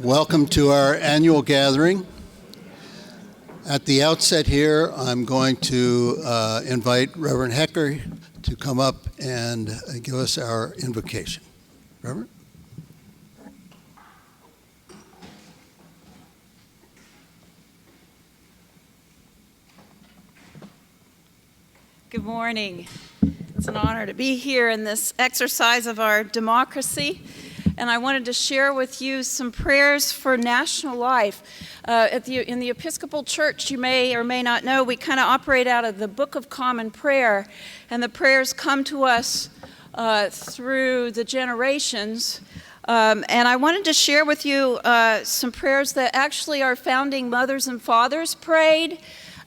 Welcome to our annual gathering. At the outset here, I'm going to invite Reverend Hecker to come up and give us our invocation. Reverend? Good morning. It's an honor to be here in this exercise of our democracy. And I wanted to share with you some prayers for national life. In the Episcopal Church, you may or may not know, we kind of operate out of the Book of Common Prayer, and the prayers come to us through the generations. And I wanted to share with you some prayers that actually our founding mothers and fathers prayed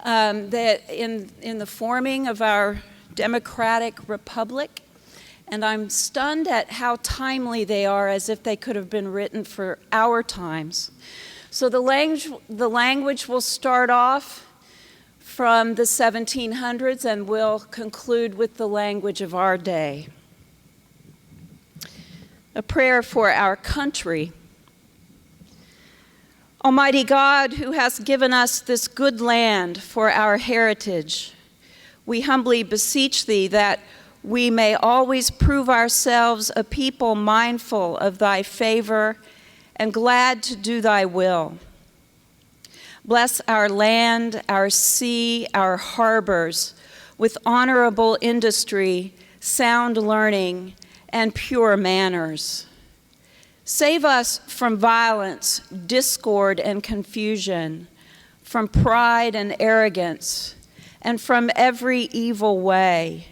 that in the forming of our democratic republic. And I'm stunned at how timely they are, as if they could have been written for our times. So the language will start off from the 1700s and will conclude with the language of our day. A prayer for our country. Almighty God, who hast given us this good land for our heritage, we humbly beseech thee that we may always prove ourselves a people mindful of thy favor and glad to do thy will. Bless our land, our sea, our harbors with honorable industry, sound learning, and pure manners. Save us from violence, discord, and confusion, from pride and arrogance, and from every evil way.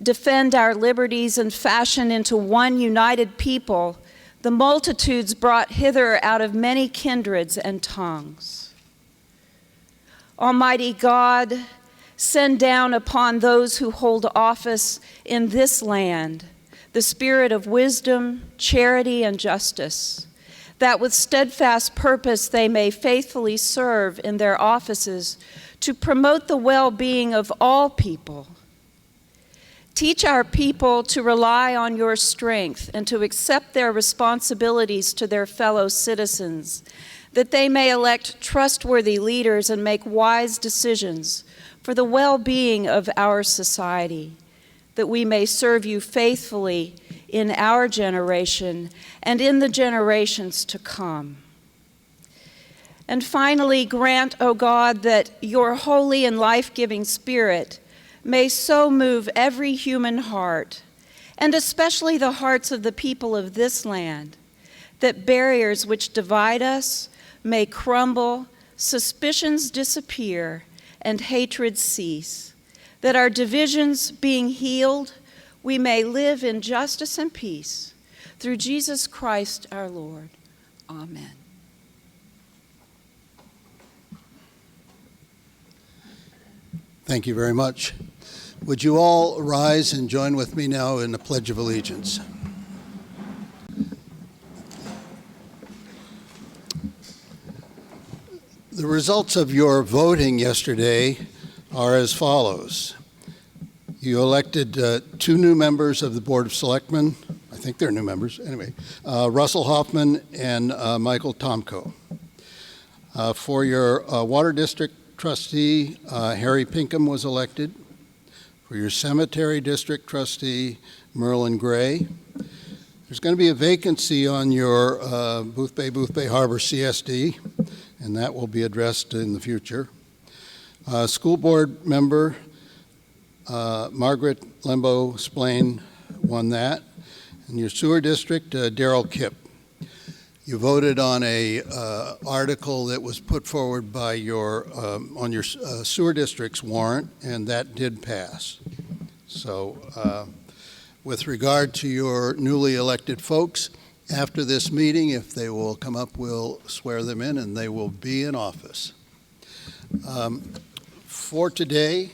Defend our liberties and fashion into one united people the multitudes brought hither out of many kindreds and tongues. Almighty God, send down upon those who hold office in this land the spirit of wisdom, charity, and justice, that with steadfast purpose they may faithfully serve in their offices to promote the well-being of all people. Teach our people to rely on your strength and to accept their responsibilities to their fellow citizens, that they may elect trustworthy leaders and make wise decisions for the well-being of our society, that we may serve you faithfully in our generation and in the generations to come. And finally, grant, O God, that your holy and life-giving Spirit may so move every human heart, and especially the hearts of the people of this land, that barriers which divide us may crumble, suspicions disappear, and hatred cease, that our divisions being healed, we may live in justice and peace. Through Jesus Christ our Lord. Amen. Thank you very much. Would you all rise and join with me now in the Pledge of Allegiance? The results of your voting yesterday are as follows. You elected 2 new members of the Board of Selectmen. I think they're new members. Anyway, Russell Hoffman and Michael Tomko. For your Water District Trustee, Harry Pinkham was elected. For your Cemetery District Trustee, Merlin Gray. There's going to be a vacancy on your Boothbay Harbor CSD, and that will be addressed in the future. School Board member, Margaret Lembo-Splain won that. And your Sewer District, Daryl Kipp. You voted on a article that was put forward by your on your sewer district's warrant, and that did pass. So with regard to your newly elected folks, after this meeting, if they will come up, we'll swear them in and they will be in office. For today,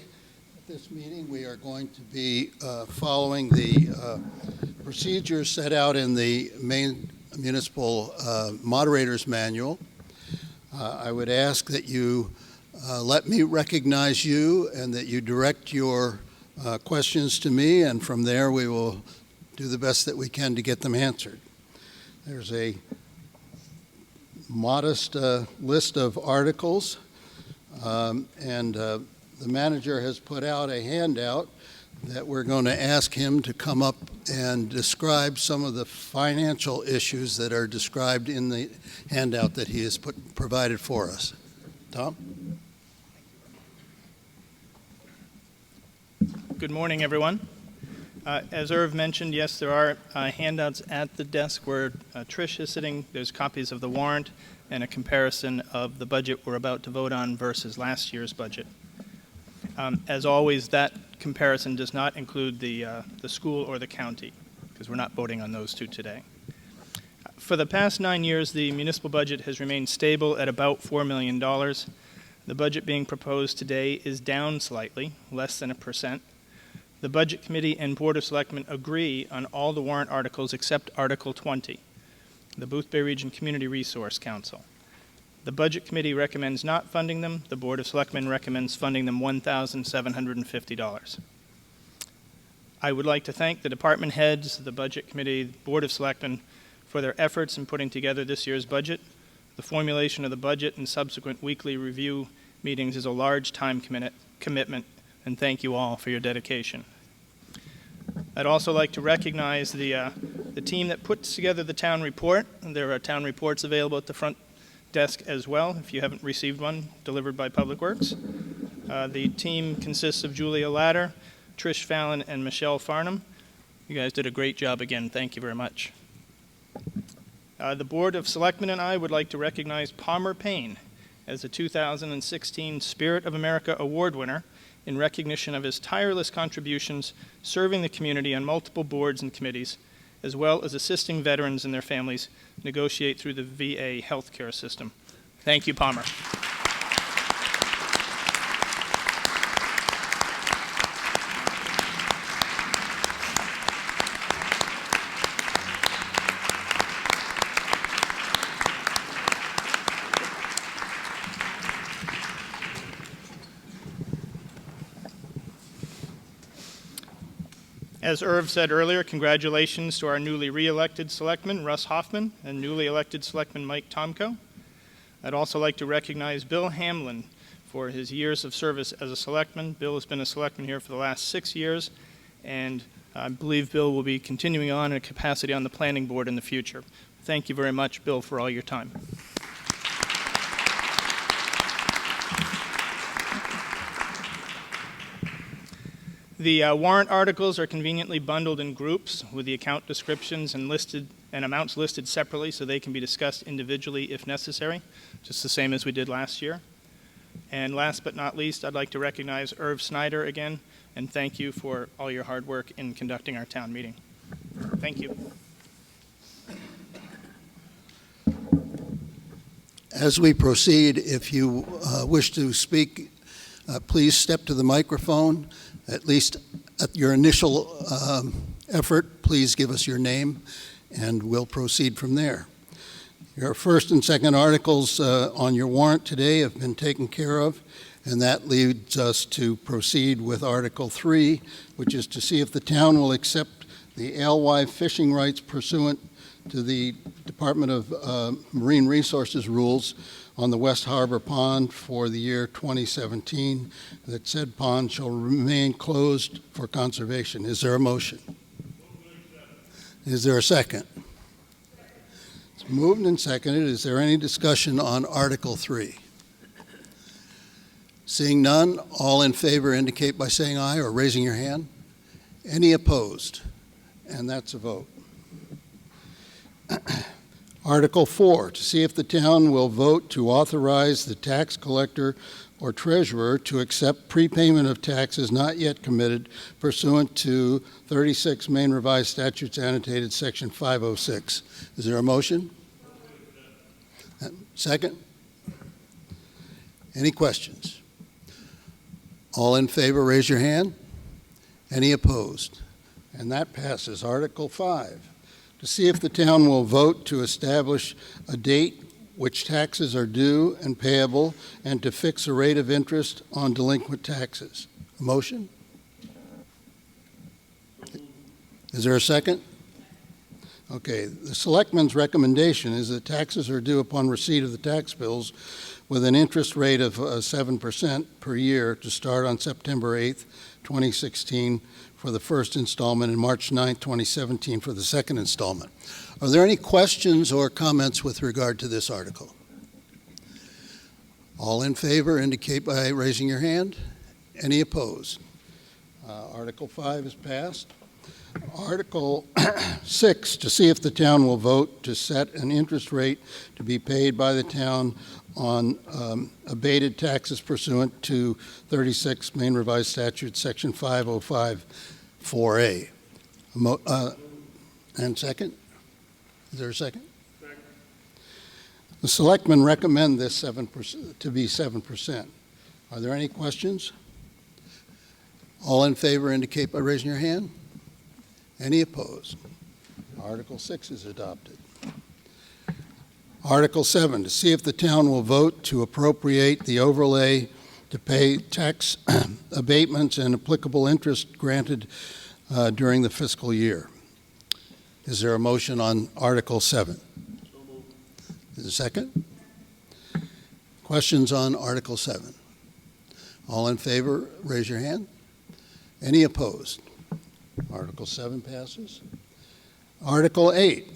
at this meeting, we are going to be following the procedures set out in the main municipal moderator's manual. I would ask that you let me recognize you and that you direct your questions to me, and from there we will do the best that we can to get them answered. There's a modest list of articles, and the manager has put out a handout that we're going to ask him to come up and describe some of the financial issues that are described in the handout that he has provided for us. Tom? Good morning, everyone. As Irv mentioned, yes, there are handouts at the desk where Trish is sitting. There's copies of the warrant and a comparison of the budget we're about to vote on versus last year's budget. As always, that comparison does not include the school or the county, because we're not voting on those two today. For the past 9 years, the municipal budget has remained stable at about $4 million. The budget being proposed today is down slightly, less than 1%. The Budget Committee and Board of Selectmen agree on all the warrant articles except Article 20, the Boothbay Region Community Resource Council. The Budget Committee recommends not funding them. The Board of Selectmen recommends funding them $1,750. I would like to thank the department heads, the Budget Committee, the Board of Selectmen for their efforts in putting together this year's budget. The formulation of the budget and subsequent weekly review meetings is a large time commitment, and thank you all for your dedication. I'd also like to recognize the team that put together the town report. There are town reports available at the front desk as well, if you haven't received one, delivered by Public Works. The team consists of Julia Latter, Trish Fallon, and Michelle Farnham. You guys did a great job again. Thank you very much. The Board of Selectmen and I would like to recognize Palmer Payne as the 2016 Spirit of America Award winner in recognition of his tireless contributions serving the community on multiple boards and committees, as well as assisting veterans and their families negotiate through the VA healthcare system. Thank you, Palmer. As Irv said earlier, congratulations to our newly re-elected selectman, Russ Hoffman, and newly elected selectman, Mike Tomko. I'd also like to recognize Bill Hamlin for his years of service as a selectman. Bill has been a selectman here for the last 6 years, and I believe Bill will be continuing on in a capacity on the planning board in the future. Thank you very much, Bill, for all your time. The warrant articles are conveniently bundled in groups with the account descriptions and amounts listed separately so they can be discussed individually if necessary, just the same as we did last year. And last but not least, I'd like to recognize Irv Snyder again and thank you for all your hard work in conducting our town meeting. Thank you. As we proceed, if you wish to speak, please step to the microphone. At least at your initial effort, please give us your name, and we'll proceed from there. Your first and second articles on your warrant today have been taken care of, and that leads us to proceed with Article 3, which is to see if the town will accept the alewife fishing rights pursuant to the Department of Marine Resources rules on the West Harbor Pond for the year 2017, that said pond shall remain closed for conservation. Is there a motion? Is there a second? It's moved and seconded. Is there any discussion on Article 3? Seeing none, all in favor indicate by saying aye or raising your hand. Any opposed? And that's a vote. Article 4, to see if the town will vote to authorize the tax collector or treasurer to accept prepayment of taxes not yet committed pursuant to 36 Maine Revised Statutes annotated section 506. Is there a motion? Second? Any questions? All in favor, raise your hand. Any opposed? And that passes. Article 5. To see if the town will vote to establish a date which taxes are due and payable and to fix a rate of interest on delinquent taxes. A motion? Is there a second? Okay, the Selectmen's recommendation is that taxes are due upon receipt of the tax bills with an interest rate of 7% per year to start on September 8th, 2016 for the first installment and March 9th, 2017 for the second installment. Are there any questions or comments with regard to this article? All in favor indicate by raising your hand. Any opposed? Article 5 is passed. Article 6, to see if the town will vote to set an interest rate to be paid by the town on abated taxes pursuant to 36 Maine Revised Statute, Section 505 4A. And second? Is there a second? Second. The Selectmen recommend this 7% to be 7%. Are there any questions? All in favor indicate by raising your hand. Any opposed? Article 6 is adopted. Article 7, to see if the town will vote to appropriate the overlay to pay tax abatements and applicable interest granted during the fiscal year. Is there a motion on Article 7? So moved. Is there a second? Questions on Article 7? All in favor, raise your hand. Any opposed? Article 7 passes. Article 8,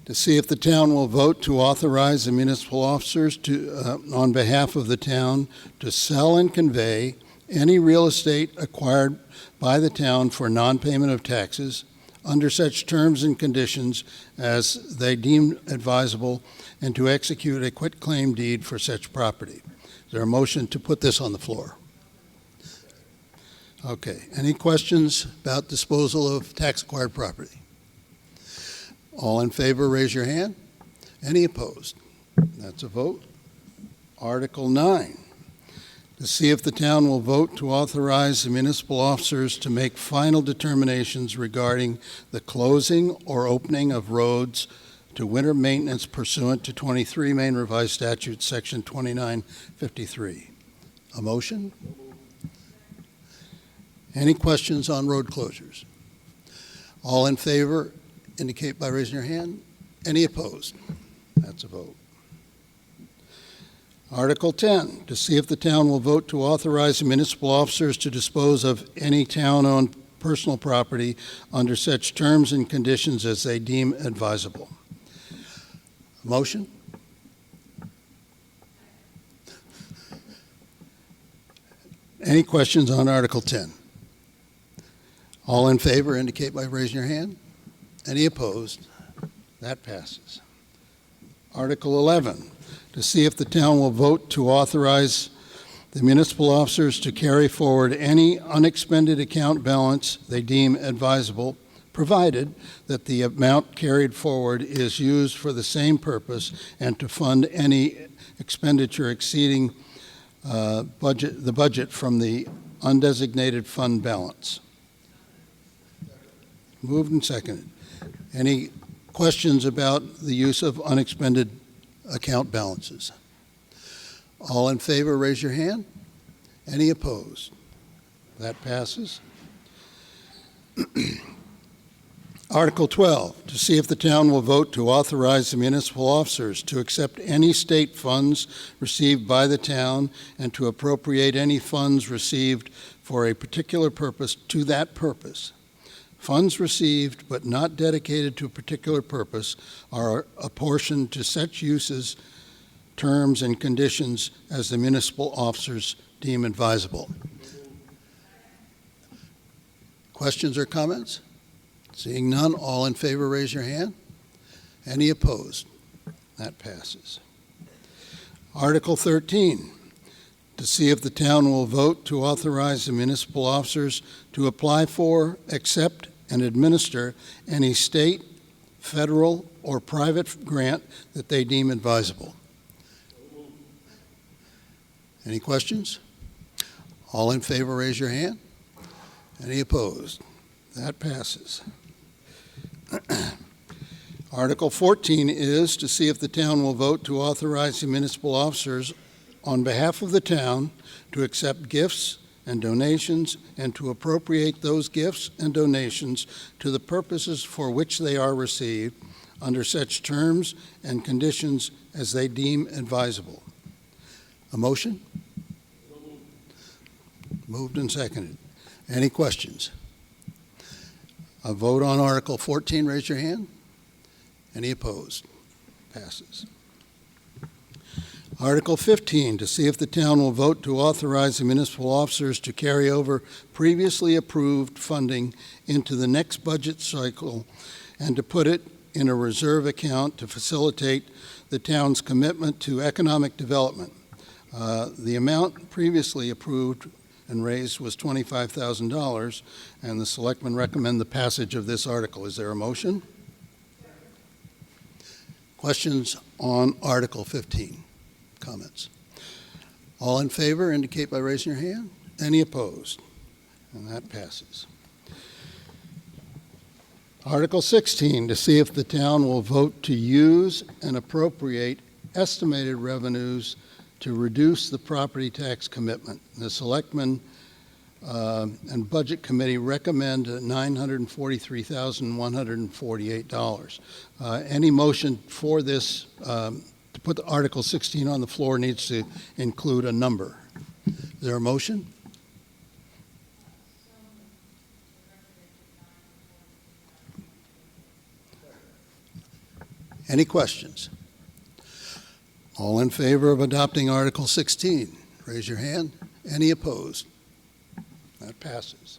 to see if the town will vote to authorize the municipal officers to, on behalf of the town, to sell and convey any real estate acquired by the town for non-payment of taxes under such terms and conditions as they deem advisable, and to execute a quitclaim deed for such property. Is there a motion to put this on the floor? Okay. Any questions about disposal of tax-acquired property? All in favor, raise your hand. Any opposed? That's a vote. Article 9, to see if the town will vote to authorize the municipal officers to make final determinations regarding the closing or opening of roads to winter maintenance pursuant to 23 Maine Revised Statute, Section 2953. A motion? Any questions on road closures? All in favor indicate by raising your hand. Any opposed? That's a vote. Article 10, to see if the town will vote to authorize the municipal officers to dispose of any town-owned personal property under such terms and conditions as they deem advisable. Motion? Any questions on Article 10? All in favor indicate by raising your hand. Any opposed? That passes. Article 11, to see if the town will vote to authorize the municipal officers to carry forward any unexpended account balance they deem advisable, provided that the amount carried forward is used for the same purpose and to fund any expenditure exceeding the budget from the undesignated fund balance. Moved and seconded. Any questions about the use of unexpended account balances? All in favor, raise your hand. Any opposed? That passes. Article 12, to see if the town will vote to authorize the municipal officers to accept any state funds received by the town and to appropriate any funds received for a particular purpose to that purpose. Funds received but not dedicated to a particular purpose are apportioned to such uses, terms, and conditions as the municipal officers deem advisable. Questions or comments? Seeing none, all in favor, raise your hand. Any opposed? That passes. Article 13, to see if the town will vote to authorize the municipal officers to apply for, accept, and administer any state, federal, or private grant that they deem advisable. Any questions? All in favor, raise your hand. Any opposed? That passes. Article 14 is to see if the town will vote to authorize the municipal officers on behalf of the town to accept gifts, and donations, and to appropriate those gifts and donations to the purposes for which they are received under such terms and conditions as they deem advisable. A motion? Moved and seconded. Any questions? A vote on Article 14, raise your hand. Any opposed? Passes. Article 15, to see if the town will vote to authorize the municipal officers to carry over previously approved funding into the next budget cycle and to put it in a reserve account to facilitate the town's commitment to economic development. The amount previously approved and raised was $25,000, and the selectmen recommend the passage of this article. Is there a motion? Questions on Article 15? Comments? All in favor indicate by raising your hand. Any opposed? And that passes. Article 16, to see if the town will vote to use and appropriate estimated revenues to reduce the property tax commitment. The Selectmen and Budget Committee recommend $943,148. Any motion for this to put the Article 16 on the floor needs to include a number. Is there a motion? Any questions? All in favor of adopting Article 16, raise your hand. Any opposed? That passes.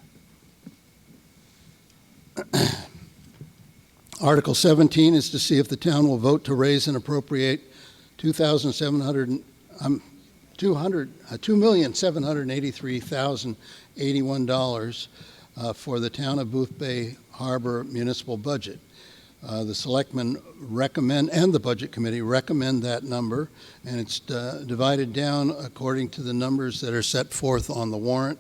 Article 17 is to see if the town will vote to raise and appropriate $2,783,081 for the town of Boothbay Harbor municipal budget. The Selectmen recommend, and the Budget Committee recommend that number, and it's divided down according to the numbers that are set forth on the warrant.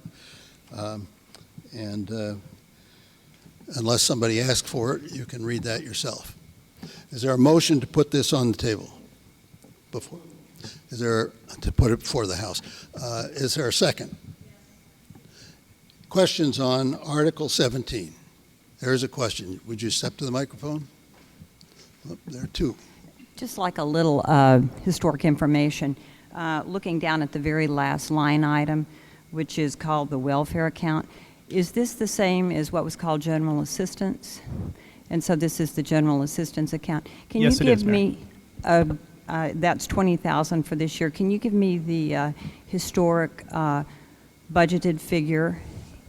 Unless somebody asks for it, you can read that yourself. Is there a motion to put this on the table? Before? Is there, to put it before the House? Is there a second? Questions on Article 17? There is a question. Would you step to the microphone? Oh, there are two. Just like a little historic information, looking down at the very last line item, which is called the welfare account, is this the same as what was called general assistance? And so this is the general assistance account. Can Yes, you it is, give me, that's $20,000 for this year. Can you give me the historic budgeted figure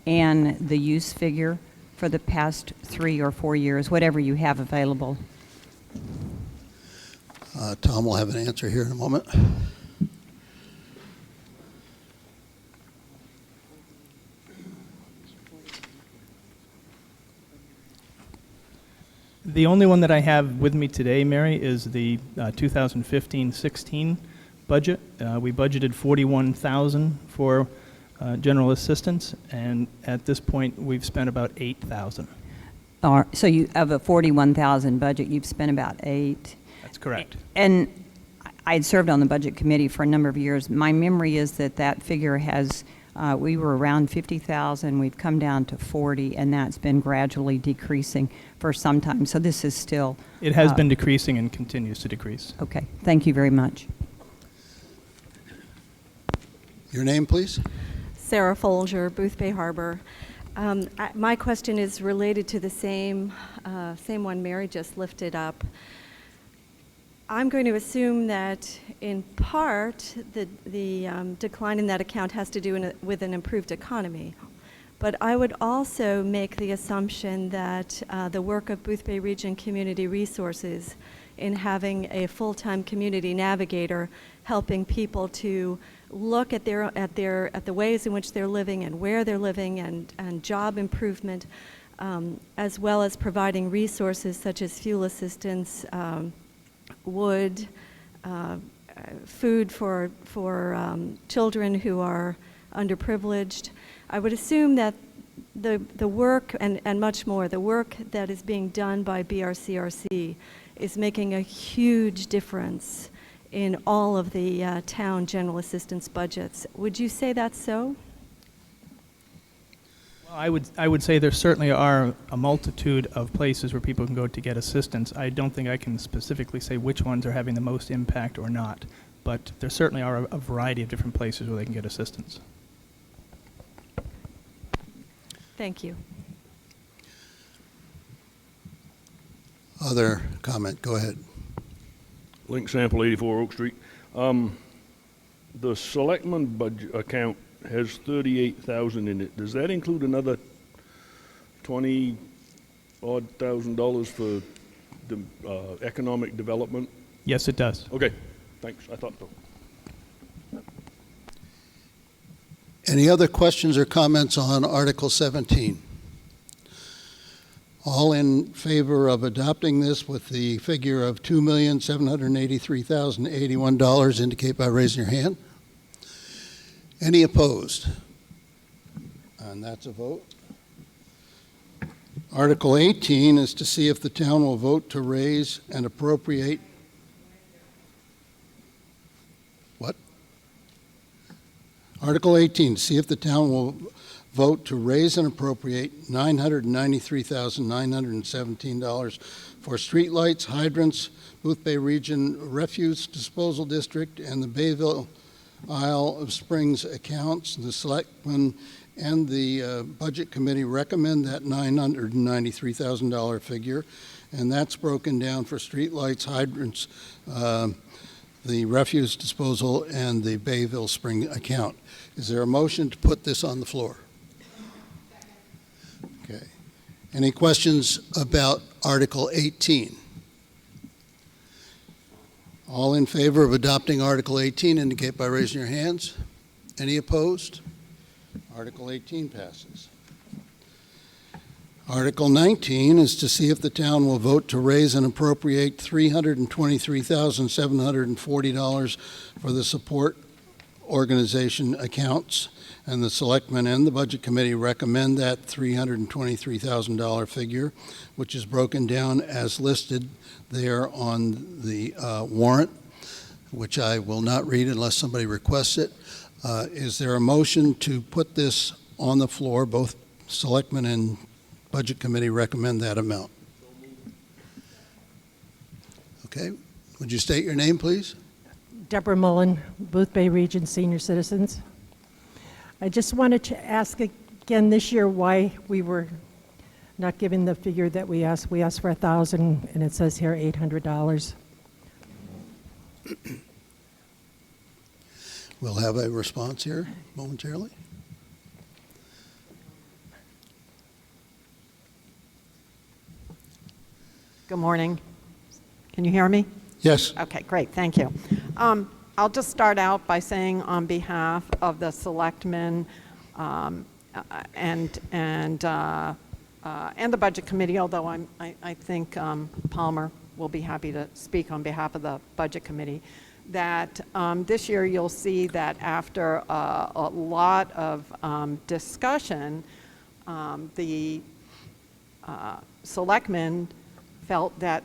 and the use figure for the past 3 or 4 years, whatever you have available? Tom will have an answer here in a moment. The only one that I have with me today, Mary, is the 2015-16 budget. We budgeted $41,000 for general assistance, and at this point, we've spent about $8,000. So you have a $41,000 budget. You've spent about $8,000. That's correct. And I had served on the budget committee for a number of years. My memory is that that figure has, we were around $50,000. We've come down to $40,000, and that's been gradually decreasing for some time. So this is still. It has been decreasing and continues to decrease. Okay. Thank you very much. Your name, please? Sarah Folger, Boothbay Harbor. My question is related to the same one Mary just lifted up. I'm going to assume that in part the decline in that account has to do with an improved economy. But I would also make the assumption that the work of Boothbay Region Community Resources in having a full-time community navigator helping people to look at the ways in which they're living and where they're living and job improvement, as well as providing resources such as fuel assistance, wood, food for children who are underprivileged. I would assume that the work and much more, the work that is being done by BRCRC is making a huge difference in all of the town general assistance budgets. Would you say that's so? I would say there certainly are a multitude of places where people can go to get assistance. I don't think I can specifically say which ones are having the most impact or not, but there certainly are a variety of different places where they can get assistance. Thank you. Other comment, go ahead. Link sample 84 Oak Street. The selectman budget account has $38,000 in it. Does that include another $20,000 for the economic development? Yes, it does. Okay, thanks. I thought so. Any other questions or comments on Article 17? All in favor of adopting this with the figure of $2,783,081 indicate by raising your hand. Any opposed? And that's a vote. Article 18 is to see if the town will vote to raise and appropriate. What? Article 18, see if the town will vote to raise and appropriate $993,917 for streetlights, hydrants, Boothbay Region Refuse Disposal District, and the Bayville Isle of Springs accounts. The Selectmen and the Budget Committee recommend that $993,000 figure, and that's broken down for streetlights, hydrants, the refuse disposal, and the Bayville Spring account. Is there a motion to put this on the floor? Okay. Any questions about Article 18? All in favor of adopting Article 18 indicate by raising your hands. Any opposed? Article 18 passes. Article 19 is to see if the town will vote to raise and appropriate $323,740 for the support organization accounts, and the Selectmen and the Budget Committee recommend that $323,000 figure, which is broken down as listed there on the warrant, which I will not read unless somebody requests it. Is there a motion to put this on the floor? Both Selectmen and Budget Committee recommend that amount. Okay. Would you state your name, please? Deborah Mullen, Boothbay Region Senior Citizens. I just wanted to ask again this year why we were not given the figure that we asked. We asked for $1,000, and it says here $800. We'll have a response here momentarily. Good morning. Can you hear me? Yes. Okay, great, thank you. I'll just start out by saying on behalf of the selectmen and the Budget Committee, although I think Palmer will be happy to speak on behalf of the Budget Committee, that this year you'll see that after a lot of discussion, the selectmen felt that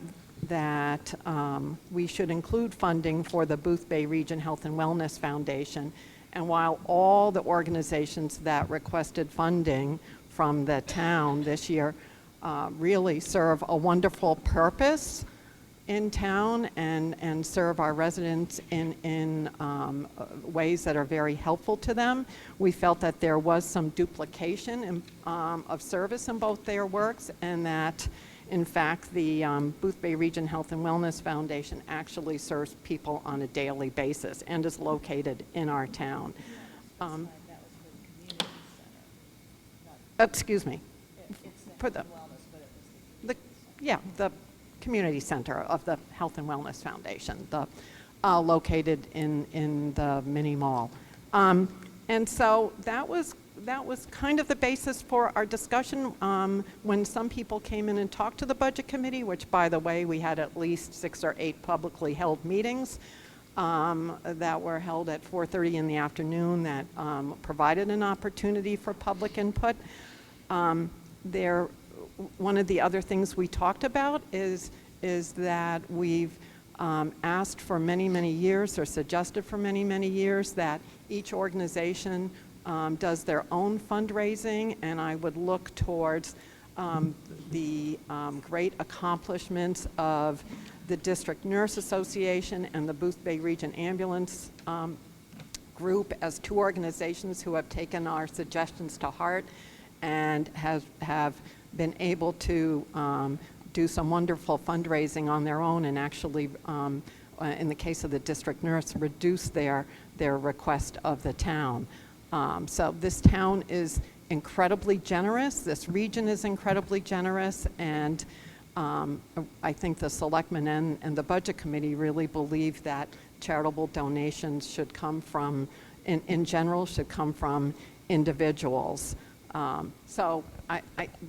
we should include funding for the Boothbay Region Health and Wellness Foundation. And while all the organizations that requested funding from the town this year really serve a wonderful purpose in town and serve our residents in ways that are very helpful to them, we felt that there was some duplication of service in both their works, and that in fact, the Boothbay Region Health and Wellness Foundation actually serves people on a daily basis and is located in our town. Excuse me. For the community center of the Health and Wellness Foundation, located in the mini mall. And so that was kind of the basis for our discussion when some people came in and talked to the Budget Committee, which, by the way, we had at least 6 or 8 publicly held meetings that were held at 4:30 in the afternoon that provided an opportunity for public input. One of the other things we talked about is that we've asked for many, many years, or suggested for many, many years, that each organization does their own fundraising, and I would look towards the great accomplishments of the District Nurse Association and the Boothbay Region Ambulance Group as two organizations who have taken our suggestions to heart and have been able to do some wonderful fundraising on their own, and actually, in the case of the district nurse, reduce their request of the town. So this town is incredibly generous, this region is incredibly generous, and I think the selectmen and the budget committee really believe that charitable donations should come from, in general, should come from individuals. So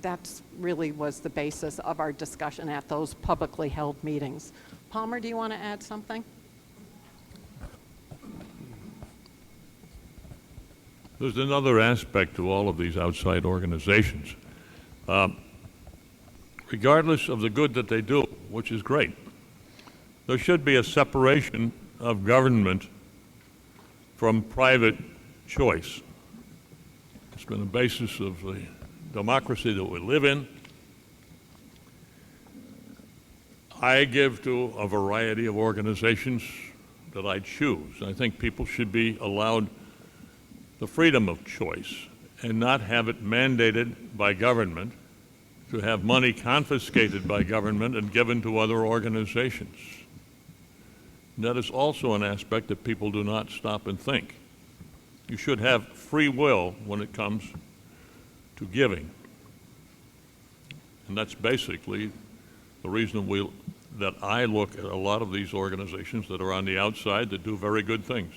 that's really was the basis of our discussion at those publicly held meetings. Palmer, do you want to add something? There's another aspect to all of these outside organizations. Regardless of the good that they do, which is great, there should be a separation of government from private choice. It's been a basis of the democracy that we live in. I give to a variety of organizations that I choose. I think people should be allowed the freedom of choice and not have it mandated by government, to have money confiscated by government and given to other organizations. And that is also an aspect that people do not stop and think. You should have free will when it comes to giving. And that's basically the reason that I look at a lot of these organizations that are on the outside that do very good things.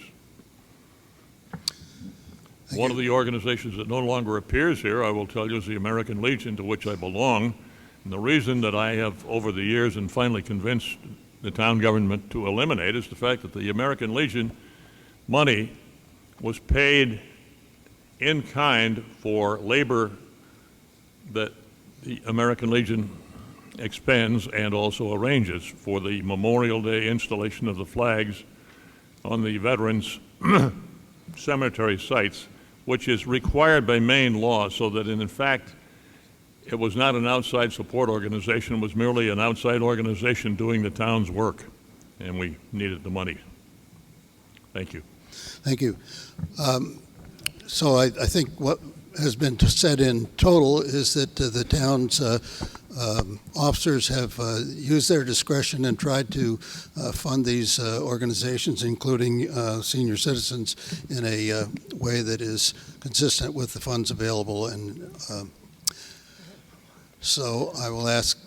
One of the organizations that no longer appears here, I will tell you, is the American Legion, to which I belong. And the reason that I have, over the years, and finally convinced the town government to eliminate is the fact that the American Legion money was paid in kind for labor that the American Legion expends and also arranges for the Memorial Day installation of the flags on the veterans' cemetery sites, which is required by Maine law, so that in fact it was not an outside support organization, it was merely an outside organization doing the town's work, and we needed the money. Thank you. Thank you. So I think what has been said in total is that the town's officers have used their discretion and tried to fund these organizations, including senior citizens, in a way that is consistent with the funds available. And so I will ask.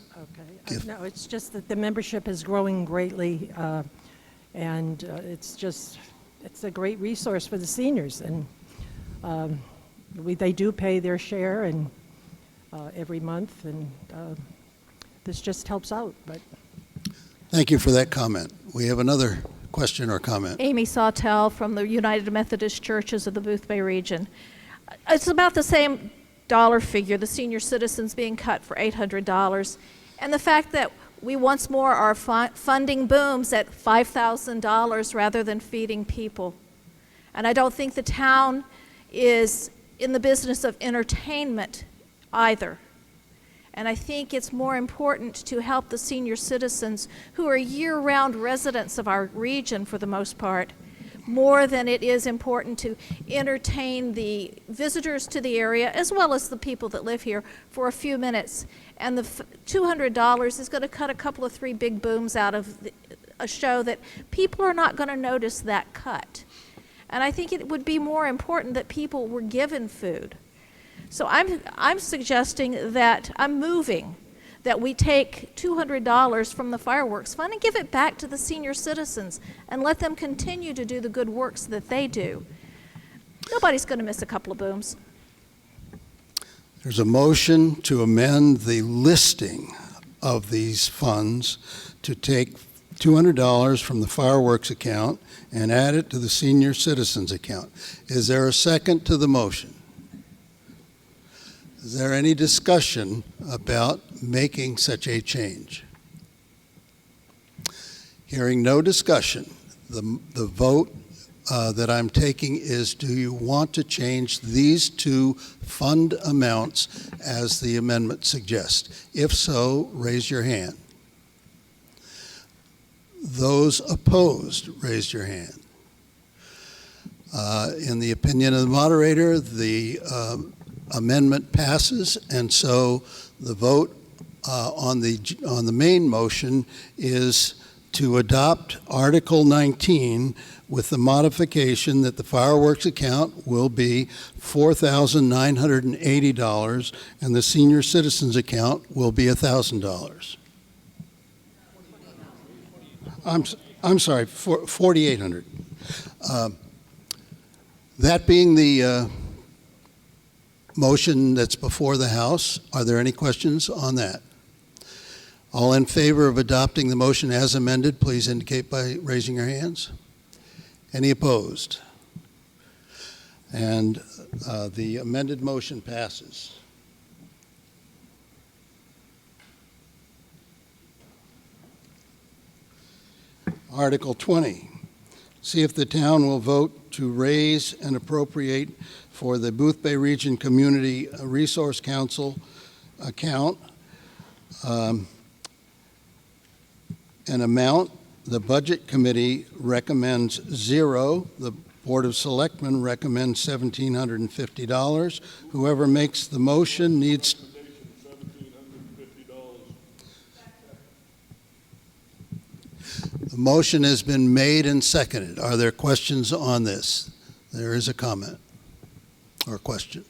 Okay. No, it's just that the membership is growing greatly, and it's a great resource for the seniors, and they do pay their share and every month, and this just helps out. But Thank you for that comment. We have another question or comment. Amy Sawtell from the United Methodist Churches of the Boothbay region. It's about the same dollar figure, the senior citizens being cut for $800, and the fact that we once more are funding booms at $5,000 rather than feeding people. And I don't think the town is in the business of entertainment either. And I think it's more important to help the senior citizens who are year-round residents of our region for the most part, more than it is important to entertain the visitors to the area as well as the people that live here for a few minutes. And the $200 is going to cut a couple of 3 big booms out of a show that people are not going to notice that cut. And I think it would be more important that people were given food. So I'm suggesting that, I'm moving that we take $200 from the fireworks fund and give it back to the senior citizens and let them continue to do the good works that they do. Nobody's going to miss a couple of booms. There's a motion to amend the listing of these funds to take $200 from the fireworks account and add it to the senior citizens account. Is there a second to the motion? Is there any discussion about making such a change? Hearing no discussion, the vote that I'm taking is, do you want to change these two fund amounts as the amendment suggests? If so, raise your hand. Those opposed, raise your hand. In the opinion of the moderator, the amendment passes, and so the vote on the main motion is to adopt Article 19 with the modification that the fireworks account will be $4,980 and the senior citizens account will be $1,000. I'm sorry, $4,800. That being the motion that's before the House, are there any questions on that? All in favor of adopting the motion as amended, please indicate by raising your hands. Any opposed? And the amended motion passes. Article 20, see if the town will vote to raise and appropriate for the Boothbay Region Community Resource Council account an amount. The Budget Committee recommends $0. The Board of Selectmen recommends $1,750. Whoever makes the motion needs... The motion has been made and seconded. Are there questions on this? There is a comment or question.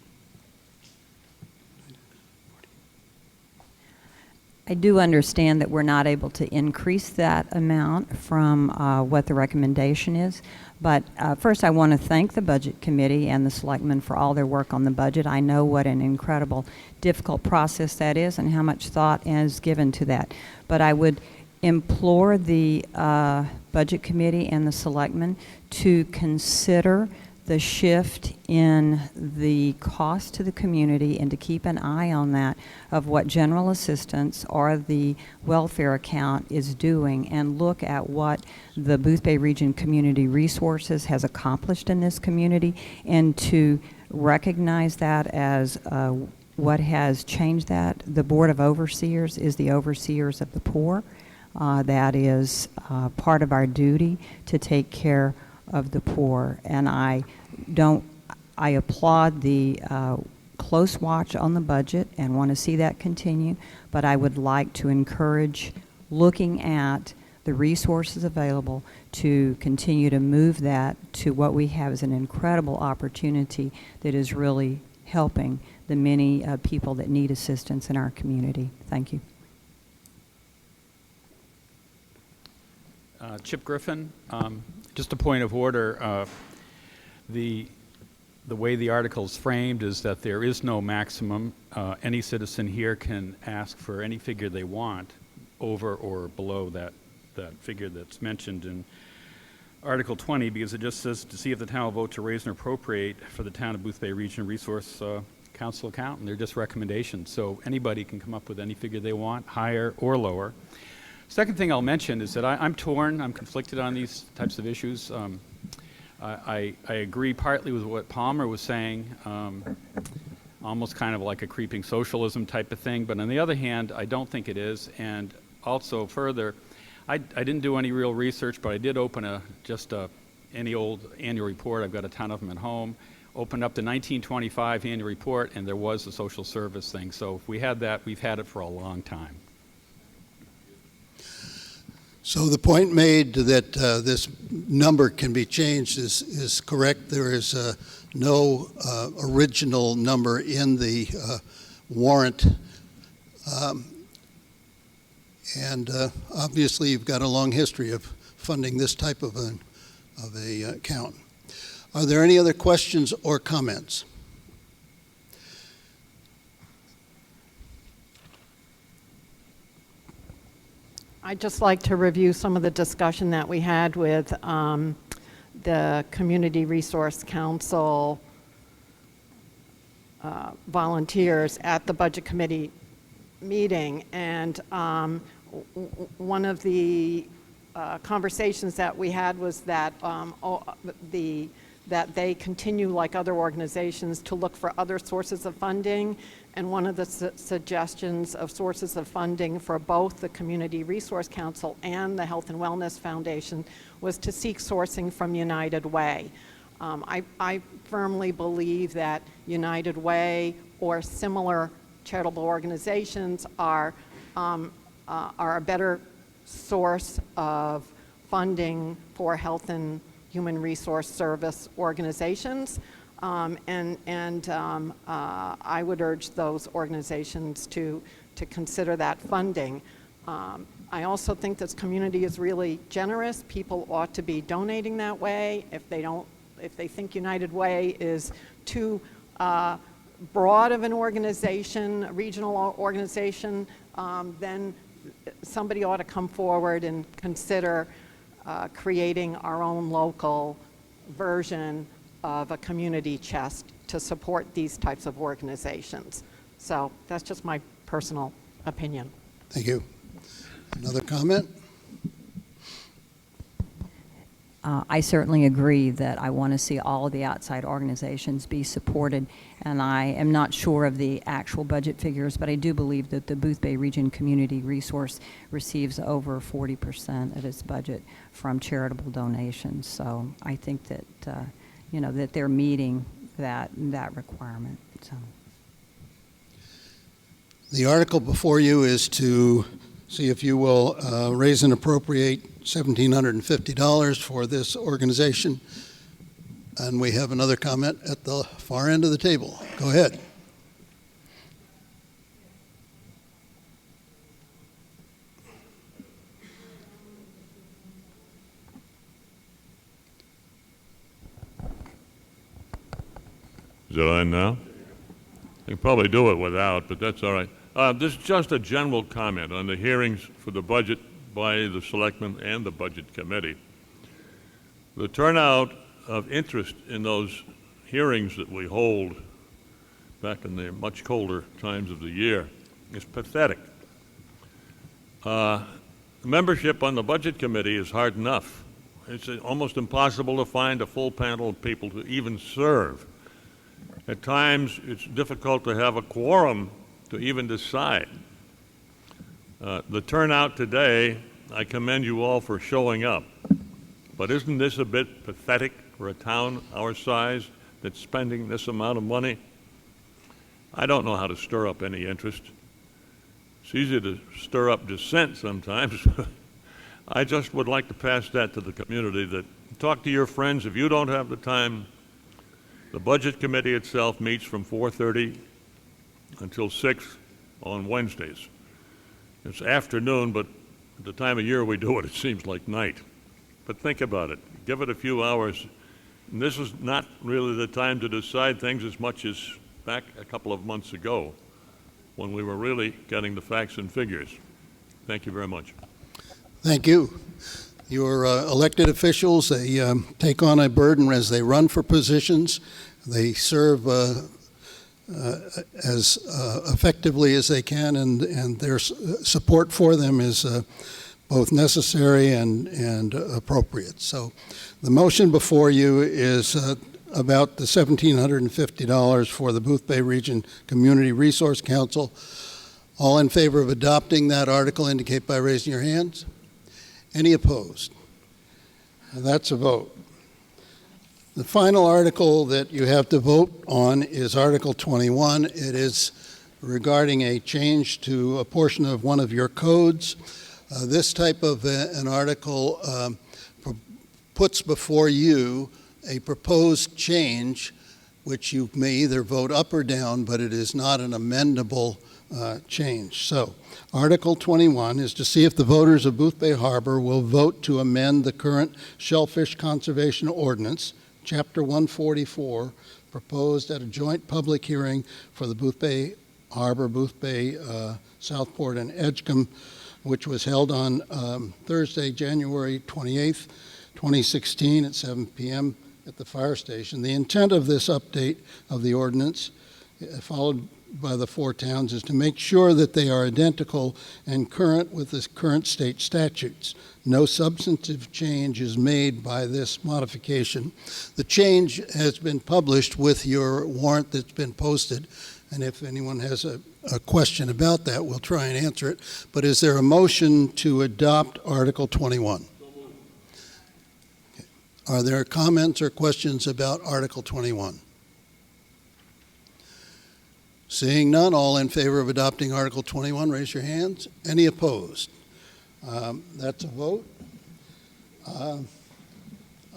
I do understand that we're not able to increase that amount from what the recommendation is, but first I want to thank the Budget Committee and the Selectmen for all their work on the budget. I know what an incredible, difficult process that is and how much thought is given to that. But I would implore the Budget Committee and the Selectmen to consider the shift in the cost to the community and to keep an eye on that of what general assistance or the welfare account is doing, and look at what the Boothbay Region Community Resources has accomplished in this community, and to recognize that as what has changed that. The Board of Overseers is the overseers of the poor. That is part of our duty to take care of the poor, and I applaud the close watch on the budget and want to see that continue, but I would like to encourage looking at the resources available to continue to move that to what we have as an incredible opportunity that is really helping the many people that need assistance in our community. Thank you. Chip Griffin, just a point of order. The way the article is framed is that there is no maximum. Any citizen here can ask for any figure they want over or below that figure that's mentioned in Article 20, because it just says to see if the town will vote to raise and appropriate for the town of Boothbay Region Resource Council account, and they're just recommendations. So anybody can come up with any figure they want, higher or lower. Second thing I'll mention is that I'm torn, I'm conflicted on these types of issues. I agree partly with what Palmer was saying, almost kind of like a creeping socialism type of thing, but on the other hand, I don't think it is. And also further, I didn't do any real research, but I did open any old annual report. I've got a ton of them at home. Opened up the 1925 annual report, and there was a social service thing. So if we had that, we've had it for a long time. So the point made that this number can be changed is correct. There is no original number in the warrant. And obviously you've got a long history of funding this type of a account. Are there any other questions or comments? I'd just like to review some of the discussion that we had with the Community Resource Council volunteers at the Budget Committee meeting. And one of the conversations that we had was that that they continue, like other organizations, to look for other sources of funding. And one of the suggestions of sources of funding for both the Community Resource Council and the Health and Wellness Foundation was to seek sourcing from United Way. I firmly believe that United Way or similar charitable organizations are a better source of funding for health and human resource service organizations, and I would urge those organizations to consider that funding. I also think this community is really generous. People ought to be donating that way. If they think United Way is too broad of an organization, a regional organization, then somebody ought to come forward and consider creating our own local version of a community chest to support these types of organizations. So that's just my personal opinion. Thank you. Another comment? I certainly agree that I want to see all of the outside organizations be supported, and I am not sure of the actual budget figures, but I do believe that the Boothbay Region Community Resource receives over 40% of its budget from charitable donations. So I think that, that they're meeting that requirement. So. The article before you is to see if you will raise and appropriate $1,750 for this organization. And we have another comment at the far end of the table. Go ahead. Is it on now? I can probably do it without, but that's all right. This is just a general comment on the hearings for the budget by the Selectmen and the Budget Committee. The turnout of interest in those hearings that we hold back in the much colder times of the year is pathetic. Membership on the Budget Committee is hard enough. It's almost impossible to find a full panel of people to even serve. At times, it's difficult to have a quorum to even decide. The turnout today, I commend you all for showing up. But isn't this a bit pathetic for a town our size that's spending this amount of money? I don't know how to stir up any interest. It's easy to stir up dissent sometimes. I just would like to pass that to the community, that talk to your friends. If you don't have the time, the Budget Committee itself meets from 4:30 until 6 on Wednesdays. It's afternoon, but at the time of year we do it, it seems like night. But think about it. Give it a few hours. And this is not really the time to decide things as much as back a couple of months ago when we were really getting the facts and figures. Thank you very much. Thank you. Your elected officials, they take on a burden as they run for positions. They serve as effectively as they can, and their support for them is both necessary and appropriate. So the motion before you is about the $1,750 for the Boothbay Region Community Resource Council. All in favor of adopting that article indicate by raising your hands. Any opposed? That's a vote. The final article that you have to vote on is Article 21. It is regarding a change to a portion of one of your codes. This type of an article puts before you a proposed change, which you may either vote up or down, but it is not an amendable change. So Article 21 is to see if the voters of Boothbay Harbor will vote to amend the current Shellfish Conservation Ordinance, Chapter 144, proposed at a joint public hearing for the Boothbay Harbor, Boothbay, Southport, and Edgecombe, which was held on Thursday, January 28th, 2016 at 7 p.m. at the fire station. The intent of this update of the ordinance, followed by the four towns is to make sure that they are identical and current with the current state statutes. No substantive change is made by this modification. The change has been published with your warrant that's been posted, and if anyone has a question about that, we'll try and answer it. But is there a motion to adopt Article 21? Okay. Are there comments or questions about Article 21? Seeing none, all in favor of adopting Article 21, raise your hands. Any opposed? That's a vote.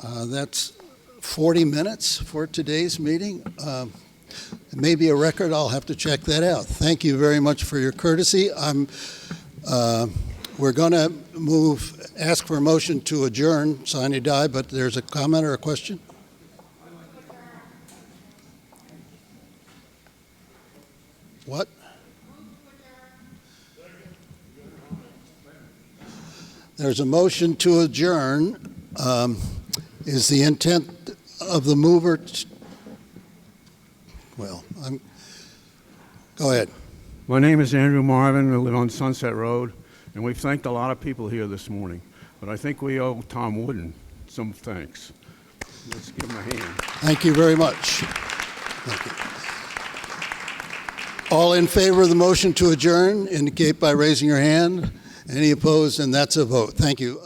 That's 40 minutes for today's meeting. It may be a record. I'll have to check that out. Thank you very much for your courtesy. We're going to ask for a motion to adjourn, sine die, but there's a comment or a question? What? There's a motion to adjourn. Is the intent of the mover? Go ahead. My name is Andrew Marvin. I live on Sunset Road, and we've thanked a lot of people here this morning. But I think we owe Tom Wooden some thanks. Let's give him a hand. Thank you very much. Thank you. All in favor of the motion to adjourn indicate by raising your hand. Any opposed? And that's a vote. Thank you.